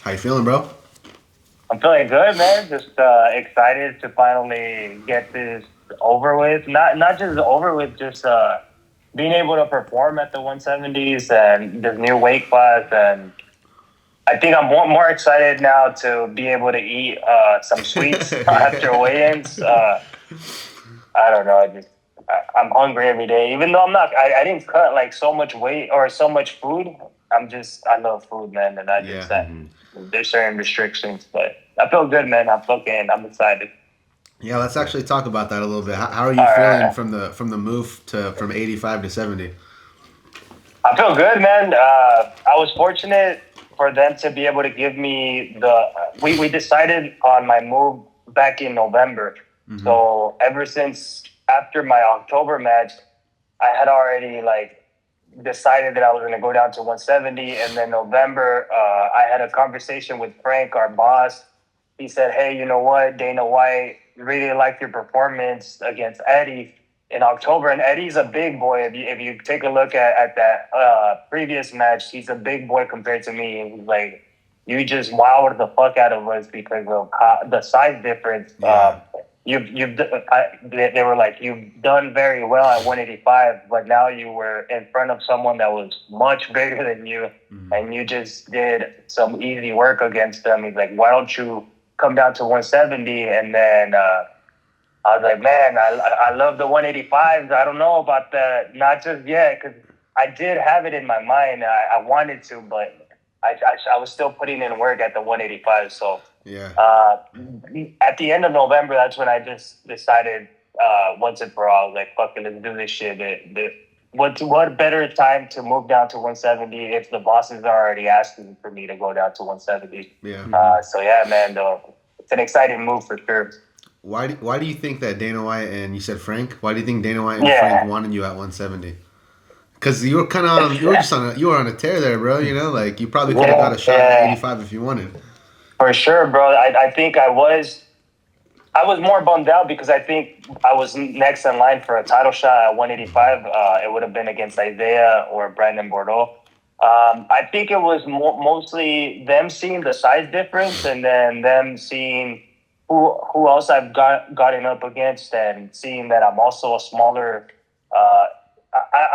How you feeling, bro? I'm feeling good, man. Just excited to finally get this over with. Not just over with, just being able to perform at the 170s and this new weight class. And I think I'm more excited now to be able to eat some sweets after Yeah. weigh-ins. I don't know. I'm hungry every day, even though I'm not. I didn't cut like so much weight or so much food. I love food, man, and I just Yeah. there's certain restrictions, but I feel good, man. I'm excited. Yeah, let's actually talk about that a little bit. How are All you feeling right, from the move to from 85 to 70? I feel good, man. I was fortunate for them to be able to give me we decided on my move back in November. Mm-hmm. So ever since after my October match, I had already like decided that I was going to go down to 170. And then November, I had a conversation with Frank, our boss. He said, "Hey, you know what? Dana White really liked your performance against Eddie in October. And Eddie's a big boy. If you take a look at that previous match, he's a big boy compared to me. And he's like, you just wowed the fuck out of us because of the size difference. Yeah. They were like, you've done very well at 185, but now you were in front of someone that was much bigger than you, Mm-hmm. and you just did some easy work against them. He's like, why don't you come down to 170?" And then I was like, man, I love the 185s. I don't know about that, not just yet, because I did have it in my mind. I wanted to, but I was still putting in work at the 185. So Yeah. uh, at the end of November, that's when I just decided once and for all, I was like, fuck it, let's do this shit. What better time to move down to 170 if the bosses are already asking for me to go down to 170? Yeah. So yeah, man, though, it's an exciting move for sure. Why do you think that Dana White and you said Frank? Why do you think Dana White and Frank Yeah. wanted you at 170? Because you were kind of on, you were just on a, you were on a tear there, bro. You know, like you probably could have got Yeah, a shot at yeah, 85 if you wanted. for sure, bro. I think I was more bummed out because I think I was next in line for a title shot at 185. It would have been against Isaiah or Brandon Bordeaux. I think it was mostly them seeing the size difference and then them seeing who else I've gotten up against and seeing that I'm also a smaller. Uh,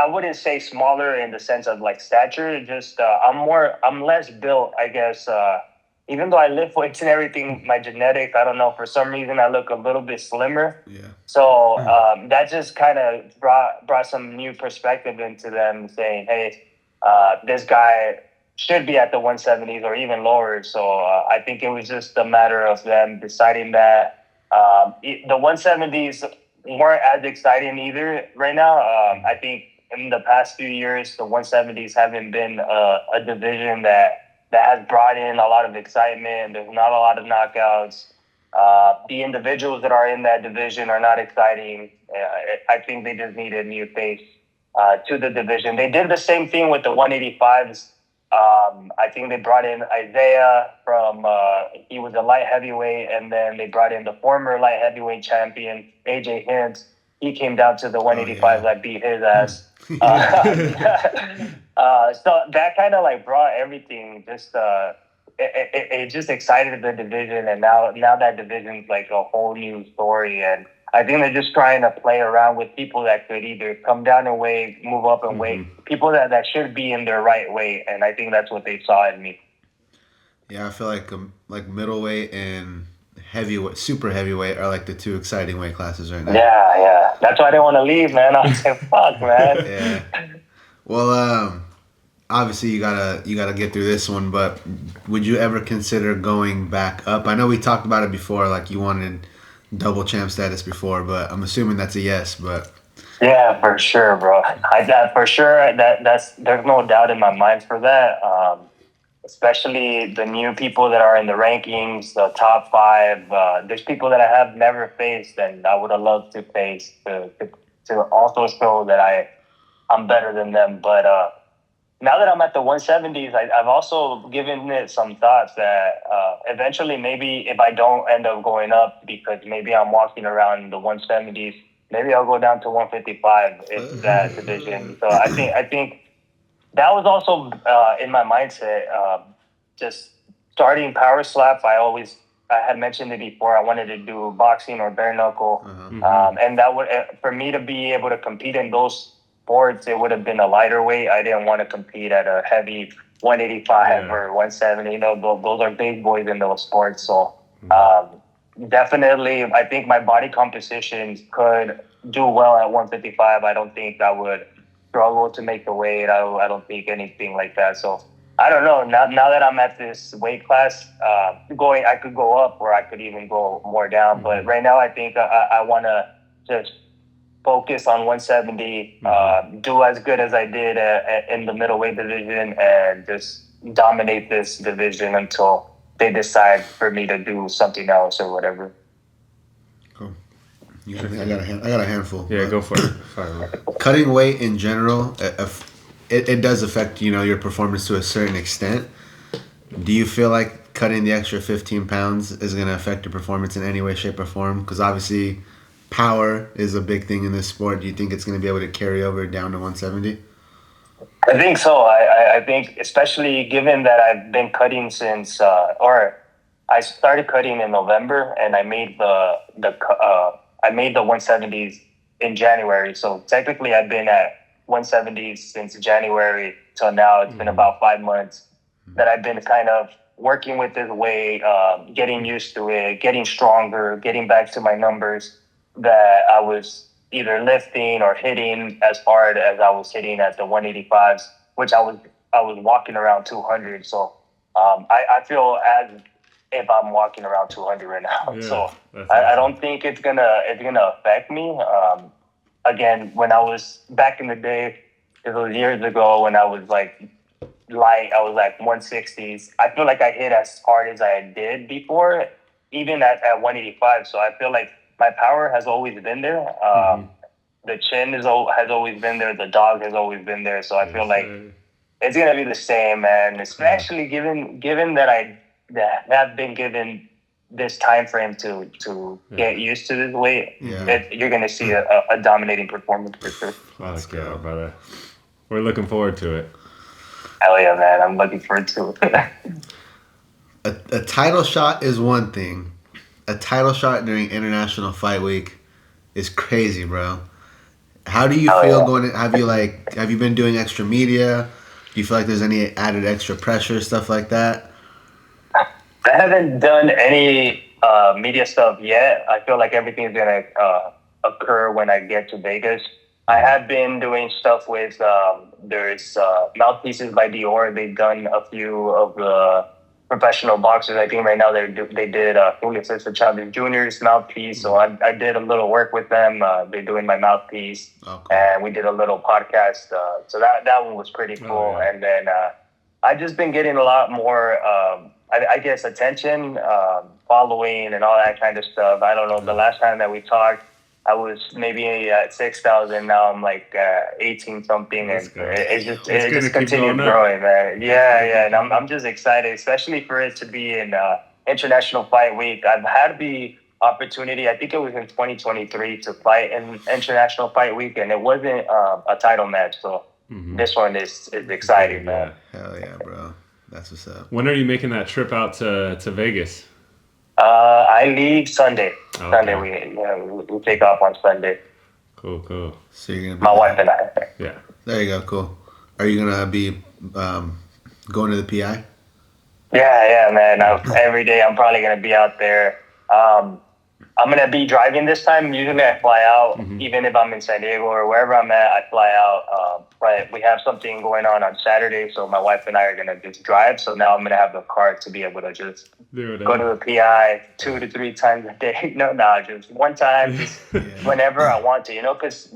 I wouldn't say smaller in the sense of like stature. Just I'm less built, I guess. Even though I lift weights and everything, my genetics, I don't know, for some reason I look a little bit slimmer. Yeah. So that just kind of brought some new perspective into them, saying, "Hey, this guy should be at the 170s or even lower." So I think it was just a matter of them deciding that the 170s weren't as exciting either right now. I think in the past few years, the 170s haven't been a division that has brought in a lot of excitement. There's not a lot of knockouts. The individuals that are in that division are not exciting. I think they just need a new face to the division. They did the same thing with the 185s. I think they brought in Isaiah from, he was a light heavyweight, and then they brought in the former light heavyweight champion, AJ Hints. He came down to the Oh yeah. 185s. I beat his ass. Yeah. So that kind of like brought everything just it just excited the division, and now that division's like a whole new story. And I think they're just trying to play around with people that could either come down in weight, move up in weight, people that should be in their right weight. And I think that's what they saw in me. Yeah, I feel like middleweight and heavyweight, super heavyweight are like the two exciting weight classes right now. Yeah, yeah. That's why I didn't want to leave, man. I was like, fuck, man. Yeah. Well, obviously you gotta get through this one, but would you ever consider going back up? I know we talked about it before, like you wanted double champ status before, but I'm assuming that's a yes. But Yeah, for sure, bro. For sure that's there's no doubt in my mind for that. Especially the new people that are in the rankings, the top five. There's people that I have never faced, and I would have loved to face to also show that I'm better than them. But now that I'm at the 170s, I've also given it some thoughts that eventually, maybe if I don't end up going up, because maybe I'm walking around the 170s, maybe I'll go down to 155 in that division. So I think that was also in my mindset. Just starting power slap, I had mentioned it before. I wanted to do boxing or bare knuckle, and that would for me to be able to compete in those sports, it would have been a lighter weight. I didn't want to compete at a heavy 185 or 170. You know, those are big boys in those sports. So definitely, I think my body composition could do well at 155. I don't think I would struggle to make the weight. I don't think anything like that. So I don't know. Now that I'm at this weight class, I could go up or I could even go more down. But right now, I think I want to just focus on 170, do as good as I did in the middleweight division, and just dominate this division until they decide for me to do something else or whatever. Cool. I got a handful. Yeah, go for it. Cutting weight in general, it does affect your performance to a certain extent. Do you feel like cutting the extra 15 pounds is going to affect your performance in any way, shape, or form? Because obviously, power is a big thing in this sport. Do you think it's going to be able to carry over down to 170? I think so. I think, especially given that I've been cutting since, or I started cutting in November, and I made I made the 170s in January. So technically, I've been at 170s since January till now. It's been about 5 months that I've been kind of working with this weight, getting used to it, getting stronger, getting back to my numbers that I was either lifting or hitting as hard as I was hitting at the 185s, which I was walking around 200. So I feel as if I'm walking around 200 right now. Yeah, so awesome. I don't think it's gonna affect me. Again, when I was back in the day, it was years ago when I was like light, I was like 160s. I feel like I hit as hard as I did before, even at 185. So I feel like my power has always been there. The chin has always been there. The dog has always been there. So I feel like it's gonna be the same, man. Especially given that I have been given this time frame to get used to this weight. You're gonna see a dominating performance for sure. Let's go, brother. We're looking forward to it. Hell yeah, man! I'm looking forward to it. A title shot is one thing. A title shot during International Fight Week is crazy, bro. How do you feel going? Have you been doing extra media? Do you feel like there's any added extra pressure, stuff like that? I haven't done any media stuff yet. I feel like everything's gonna occur when I get to Vegas. I have been doing stuff with there's Mouthpieces by Dior. They've done a few of the professional boxers. I think right now they did Julio Cesar Chavez Jr.'s mouthpiece. So I did a little work with them. They're doing my mouthpiece, and we did a little podcast. So that one was pretty cool. And then I've just been getting a lot more, I guess, attention, following, and all that kind of stuff. I don't know. The last time that we talked, I was maybe at 6,000. Now I'm like 18 something, and it just continues growing, man. Yeah, and I'm just excited, especially for it to be in International Fight Week. I've had the opportunity, I think it was in 2023, to fight in International Fight Week, and it wasn't a title match. So this one is exciting, man. Hell yeah, bro. That's what's up. When are you making that trip out to Vegas? I leave Sunday. Okay. Sunday we take off on Sunday. Cool. So you're gonna be my wife and I. Yeah. There you go. Cool. Are you gonna be going to the PI? Yeah, man. Every day I'm probably gonna be out there. I'm gonna be driving this time. Usually I fly out, even if I'm in San Diego or wherever I'm at. I fly out. Right, we have something going on Saturday, so my wife and I are gonna just drive. So now I'm gonna have the car to be able to just go to the PI 2 to 3 times a day. No, just one time, just whenever I want to. Because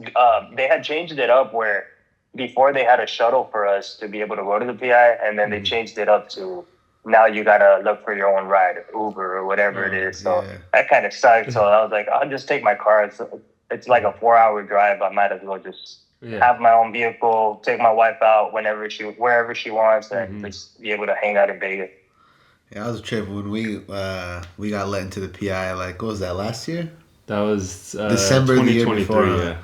they had changed it up where before they had a shuttle for us to be able to go to the PI, and then they changed it up to now you gotta look for your own ride, Uber or whatever it is. So that kind of sucked. So I was like, I'll just take my car. It's like a 4-hour drive. I might as well just have my own vehicle, take my wife out wherever she wants, and just be able to hang out in Vegas. Yeah, I was tripping when we got let into the PI. Like, what was that, last year? That was December 2023. Yeah.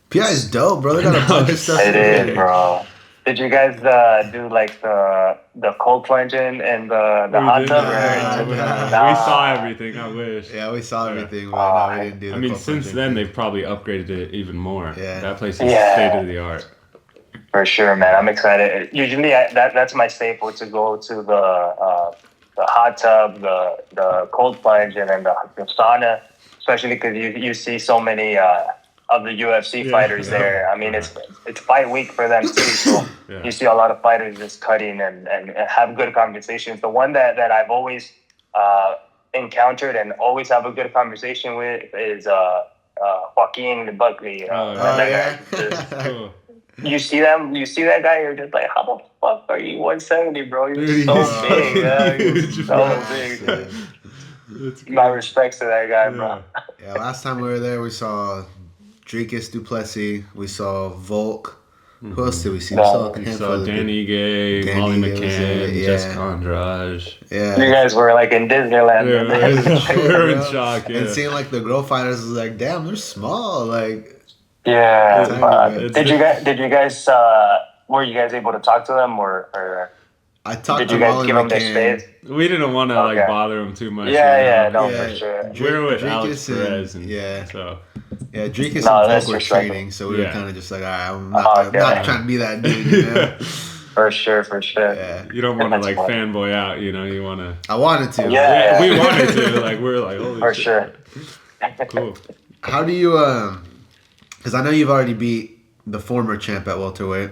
PI is dope, bro. They got a bunch of stuff. It is, bro. Did you guys do like the cold plunge and the We hot did tub? that. Nah, We nah. saw everything. I wish. Yeah, we saw Yeah. everything, but no, we didn't do the I mean, cold since plunge then thing. they've probably upgraded it even more. Yeah. That place is Yeah. state of the art. For sure, man. I'm excited. Usually, that's my staple to go to the hot tub, the cold plunge, and then the sauna. Especially because you see so many of the UFC Yeah. fighters there. I mean, it's fight week for them too, so Yeah. you see a lot of fighters just cutting and have good conversations. The one that I've always encountered and always have a good conversation with is Joaquin Buckley. Oh, That yeah. guy just Cool. you see them, you see that guy, you're just like, how the fuck are you 170, bro? You're Dude, so he's- big, yeah. You're he's so massive. big. That's My cool. respects to that guy, Yeah. bro. Yeah, last time we were there, we saw Dricus Duplessis. We saw Volk. Who else did we see? We saw a We handful saw of Danny Gay, Danny Molly Gay was there, McCann, yeah. Jessica Andrade. Yeah. You guys were like in Disneyland. Yeah, man. we were in Bro. shock. Yeah. And seeing like the girl fighters was like, damn, they're small. Like, Yeah. Tiny bit. Did you guys were you guys able to talk to them or I talked did to you guys Molly give them their McCann. space? We didn't want to Okay. like bother him too much. Yeah, you know? no, for sure. We were with Dricus Alex Perez, and yeah. so Yeah, Dricus No, and that's Volk were respectable. training, so we were Yeah. kind of just like, all right, I'm Okay. not trying to be that dude, you know? For sure. Yeah. you don't want to That's like fun. fanboy out. You know, you want to. I wanted to. Yeah. We wanted to. Like we're like, holy For shit. sure. Cool. How do you, because I know you've already beat the former champ at welterweight.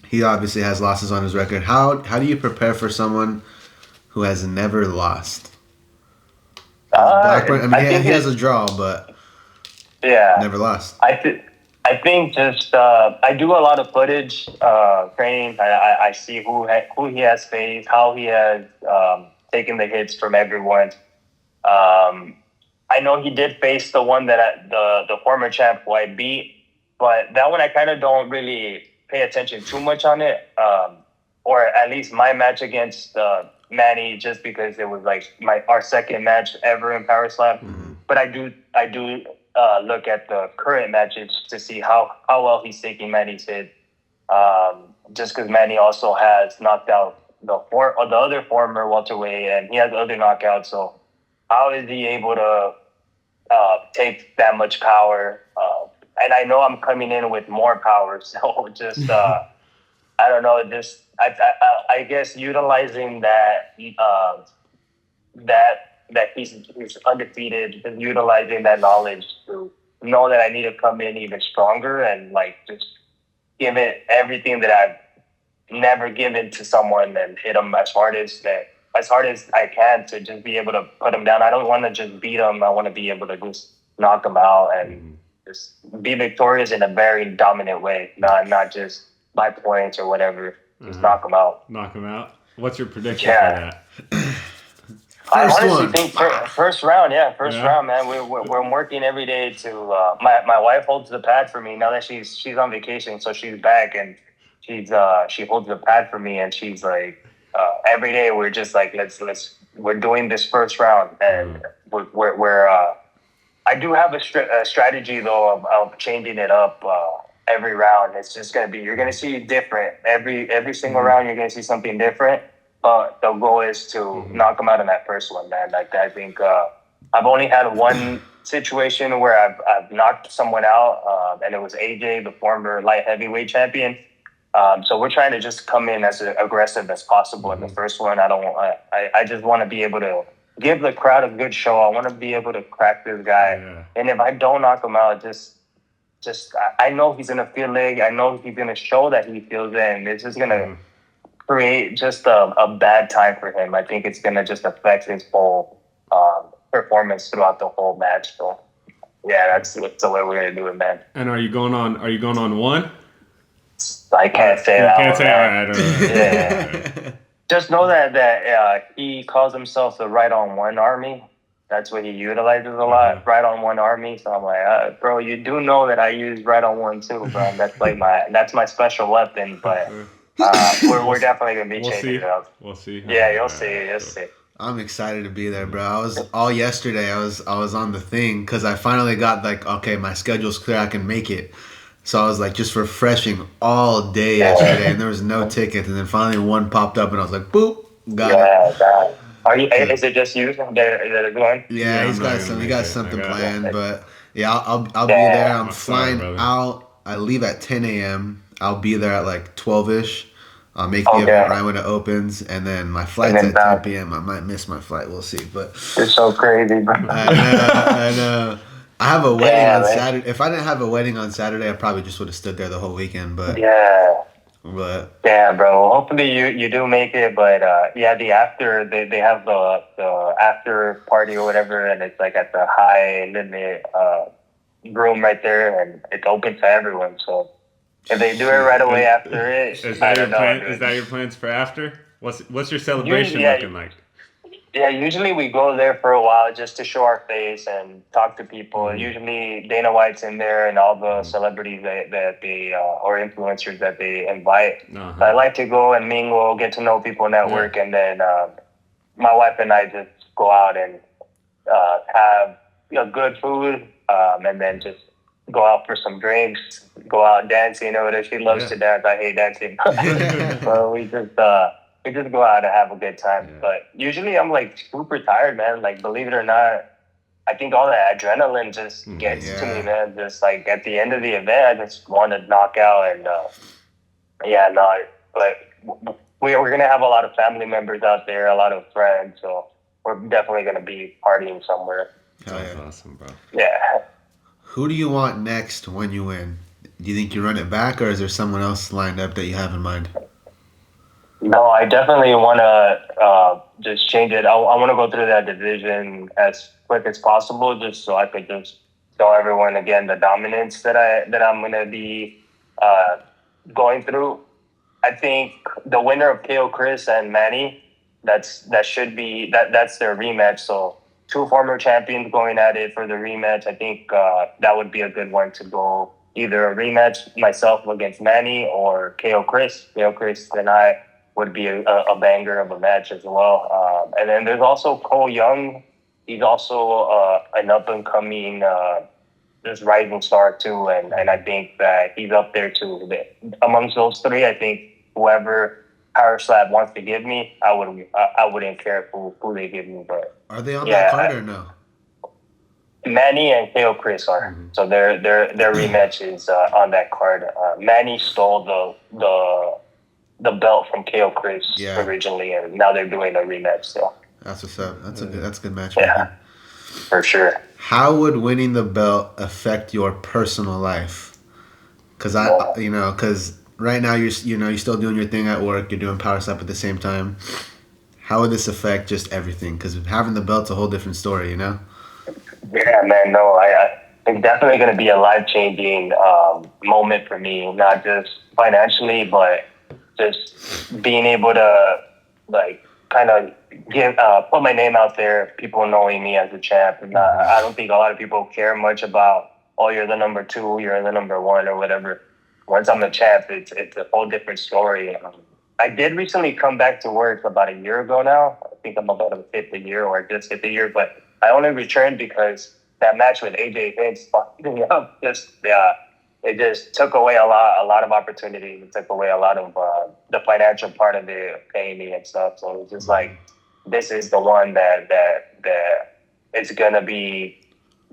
He obviously has losses on his record. How do you prepare for someone who has never lost? Blackburn, I mean, he has a draw, but Yeah. never lost. I think just I do a lot of footage training. I see who he has faced, how he has taken the hits from everyone. I know he did face the one that the former champ who I beat, but that one I kind of don't really pay attention too much on it. Or at least my match against Manny, just because it was like our second match ever in Power Slam. Mm-hmm. But I do look at the current matches to see how well he's taking Manny's hit. Just because Manny also has knocked out the other former welterweight, and he has other knockouts. So how is he able to take that much power? And I know I'm coming in with more power, so just I don't know. Just I guess utilizing that that he's undefeated, and utilizing that knowledge to know that I need to come in even stronger and like just give it everything that I've never given to someone and hit them as hard as I can to just be able to put them down. I don't want to just beat them. I want to be able to just knock them out and just be victorious in a very dominant way, not just by points or whatever. Just knock them out. Knock him out. What's your prediction Yeah. for that? I First honestly one. think first round, first Yeah. round, man. We're working every day to. My wife holds the pad for me now that she's on vacation, so she's back and she holds the pad for me, and she's like every day we're just like we're doing this first round, and we're I do have a strategy though of changing it up every round. It's just gonna be you're gonna see different every single round. You're gonna see something different. But the goal is to knock them out in that first one, man. Like I think I've only had one situation where I've knocked someone out, and it was AJ, the former light heavyweight champion. So we're trying to just come in as aggressive as possible in the first one. I just want to be able to give the crowd a good show. I want to be able to crack this guy, Yeah. and if I don't knock him out, I know he's gonna feel leg. I know he's gonna show that he feels it, and it's just gonna create just a bad time for him. I think it's gonna just affect his whole performance throughout the whole match. So yeah, that's the way we're gonna do it, man. And are you going on one? I can't say You that. can't one, say. man. All right. Yeah. Just know that he calls himself the right on one army. That's what he utilizes a lot, right on one army. So I'm like, bro, you do know that I use right on one too, bro. That's like that's my special weapon. But we're definitely gonna be We'll changing see. it up. We'll see. Yeah, you'll see. You'll see. I'm excited to be there, bro. I was all yesterday. I was on the thing because I finally got like, okay, my schedule's clear. I can make it. So I was like just refreshing all day yesterday, and there was no tickets. And then finally one popped up, and I was like, boop, got it. Yeah, that. Are you? So, Is it just you that are going? yeah, Yeah, he's I'm not got gonna some. He make got it. I something got. planned, but yeah, I'll be there. Damn. I'm I'm sorry, flying brother. out. I leave at 10 a.m. I'll be there at like 12ish. I'll make the event Okay. right when it opens, and then my And flight's then at 10 bounce. p.m. I might miss my flight. We'll see, but It's so crazy, bro. I know. I have a wedding Damn, on man. Saturday. If I didn't have a wedding on Saturday, I probably just would have stood there the whole weekend. Yeah. But Yeah, bro. Well, hopefully you do make it, but yeah, the after they have the after party or whatever, and it's like at the high limit room right there, and it's open to everyone. So if they do it right shit. away Is, after it, is I that your don't know, plan? Is dude. that your plans for after? What's your Usually, celebration yeah, looking like? yeah. Usually we go there for a while just to show our face and talk to people. Mm-hmm. Usually Dana White's in there and all the Mm-hmm. celebrities that they or influencers that they invite. So I Uh-huh. like to go and mingle, get to know people, Yeah. network, and then my wife and I just go out and have good food, and then just go out for some drinks, go out dancing. You know, she loves Yeah. to dance. I hate dancing, so we just go out and have a good time. Yeah. But usually I'm like super tired, man. Like believe it or not, I think all that adrenaline just gets to me, Yeah. man. Just like at the end of the event, I just want to knock out and yeah, no, but we're gonna have a lot of family members out there, a lot of friends, so we're definitely gonna be partying somewhere. Hell That's yeah. awesome, bro. Yeah. Who do you want next when you win? Do you think you run it back, or is there someone else lined up that you have in mind? No, I definitely want to just change it. I want to go through that division as quick as possible, just so I could just show everyone again the dominance that I'm gonna be uh, going through. I think the winner of KO Chris and Manny, that's their rematch. So two former champions going at it for the rematch. I think that would be a good one to go. Either a rematch myself against Manny or KO Chris. KO Chris and I would be a banger of a match as well. And then there's also Cole Young. He's also an up and coming this rising star too, and I think that he's up there too. Amongst those three, I think whoever Power Slap wants to give me, I wouldn't care who they give me, but Are they on that card yeah, or no? Manny and KO Chris are. Mm-hmm. So their rematch is on that card. Manny stole the belt from KO Chris Yeah, originally, and now they're doing a rematch. So that's what's up. That's good matchmaking. yeah, for sure. How would winning the belt affect your personal life? Because right now you're still doing your thing at work. You're doing power slap at the same time. How would this affect just everything? Because having the belt's a whole different story, you know. Yeah, man. No, it's definitely going to be a life changing moment for me. Not just financially, but just being able to like kind of give put my name out there. People knowing me as a champ, and I don't think a lot of people care much about. Oh, you're the number two. You're the number one, or whatever. Once I'm a champ, it's a whole different story. I did recently come back to work about a year ago now. I think I'm about to hit the year or just hit the year, but I only returned because that match with AJ Vince fucked me up. It just took away a lot of opportunities. It took away a lot of the financial part of it, paying me and stuff. So it's just like this is the one that it's gonna be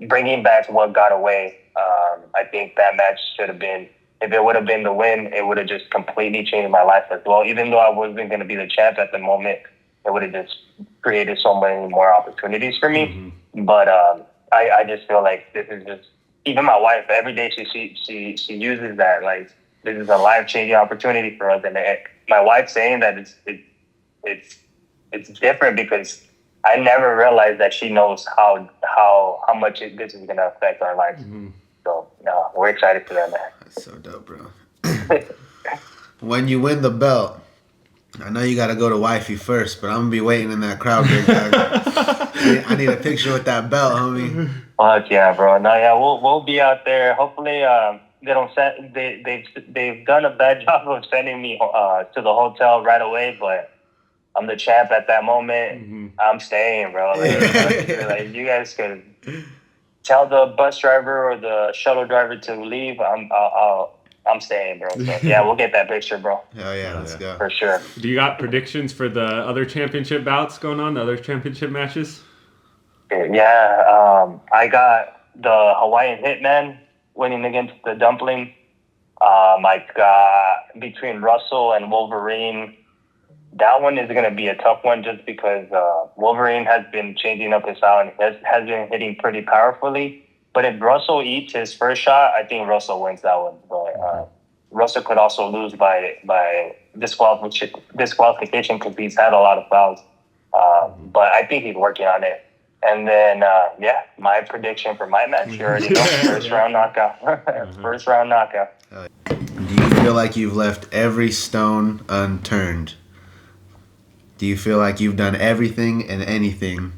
bringing back what got away. I think that match should have been. If it would have been the win, it would have just completely changed my life as well. Even though I wasn't going to be the champ at the moment, it would have just created so many more opportunities for me. Mm-hmm. But I just feel like this is just even my wife. Every day she uses that like this is a life changing opportunity for us. And my wife saying that it's different because I never realized that she knows how much this is going to affect our lives. Mm-hmm. So we're excited for that, man. That's so dope, bro. When you win the belt, I know you got to go to wifey first, but I'm gonna be waiting in that crowd, big dog. I need a picture with that belt, homie. Fuck yeah, bro. No, yeah, we'll be out there. Hopefully, they don't send. They've done a bad job of sending me to the hotel right away, but I'm the champ at that moment. Mm-hmm. I'm staying, bro. Like you guys could tell the bus driver or the shuttle driver to leave, I'm staying, bro. So yeah, we'll get that picture, bro, Hell yeah, let's go. for sure. Do you got predictions for the other championship bouts going on, the other championship matches? Yeah, I got the Hawaiian Hitman winning against the Dumpling. I got between Russell and Wolverine. That one is going to be a tough one just because Wolverine has been changing up his style and has been hitting pretty powerfully. But if Russell eats his first shot, I think Russell wins that one. But Russell could also lose by disqualification because he's had a lot of fouls. But I think he's working on it. And then, my prediction for my match, you already know, first round knockout. First round knockout. Do you feel like you've left every stone unturned? Do you feel like you've done everything and anything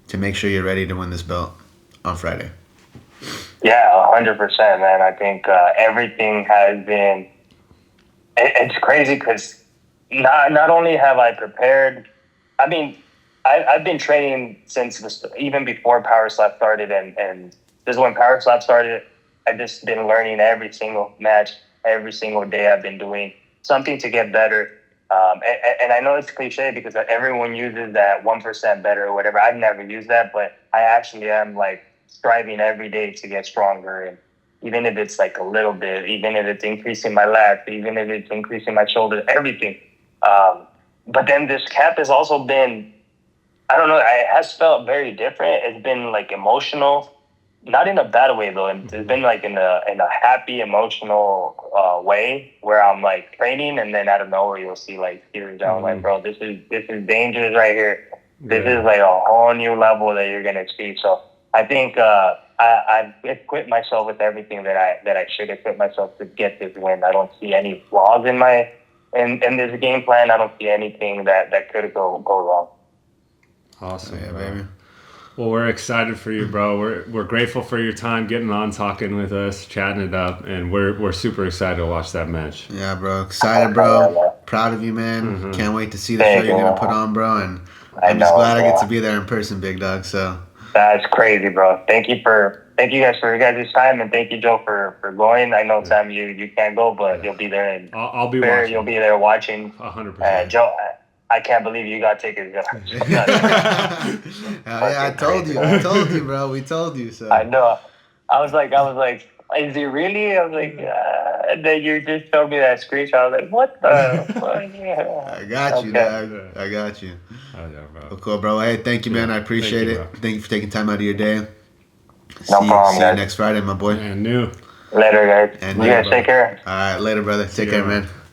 to make sure you're ready to win this belt on Friday? Yeah, 100%, man. I think everything has been. It's crazy because not only have I prepared. I mean, I've been training since even before Power Slap started, and this is when Power Slap started. I've just been learning every single match, every single day. I've been doing something to get better. And I know it's cliche because everyone uses that 1% better or whatever. I've never used that, but I actually am like striving every day to get stronger. And even if it's like a little bit, even if it's increasing my lats, even if it's increasing my shoulders, everything. But then this camp has also been, I don't know, it has felt very different. It's been like emotional, not in a bad way though. It's been like in a happy, emotional way where I'm like training, and then out of nowhere you'll see like tears down. Like, bro, this is dangerous right here. This is like a whole new level that you're gonna see. So I think I've equipped myself with everything that I should equip myself to get this win. I don't see any flaws in this game plan. I don't see anything that could go wrong. Awesome, Yeah, bro. baby. Well, we're excited for you, bro. We're grateful for your time getting on, talking with us, chatting it up, and we're super excited to watch that match. Yeah, bro. Excited, bro. Proud of you, man. Can't wait to see the show you're going to put on, bro. And I'm just glad I get to be there in person, big dog. So that's crazy, bro. Thank you guys for your guys' time, and thank you, Joe, for going. I know, Sam, you can't go, but you'll be there. And I'll be watching. You'll be there watching. 100%. Joe, I can't believe you got tickets. yeah, I told you, bro. We told you. So I know. I was like, is he really? I was like, and then you just showed me that screenshot. I was like, what the fuck? Yeah. I got you, dog. I got you. Oh, yeah, bro. Well, cool, bro. Hey, thank you, man. I appreciate Thank you, it. Thank you for taking time out of your day. No problem, See guys. you next Friday, my boy. And new. Later, guys. And you guys take care. All right, later, brother. Take care, man.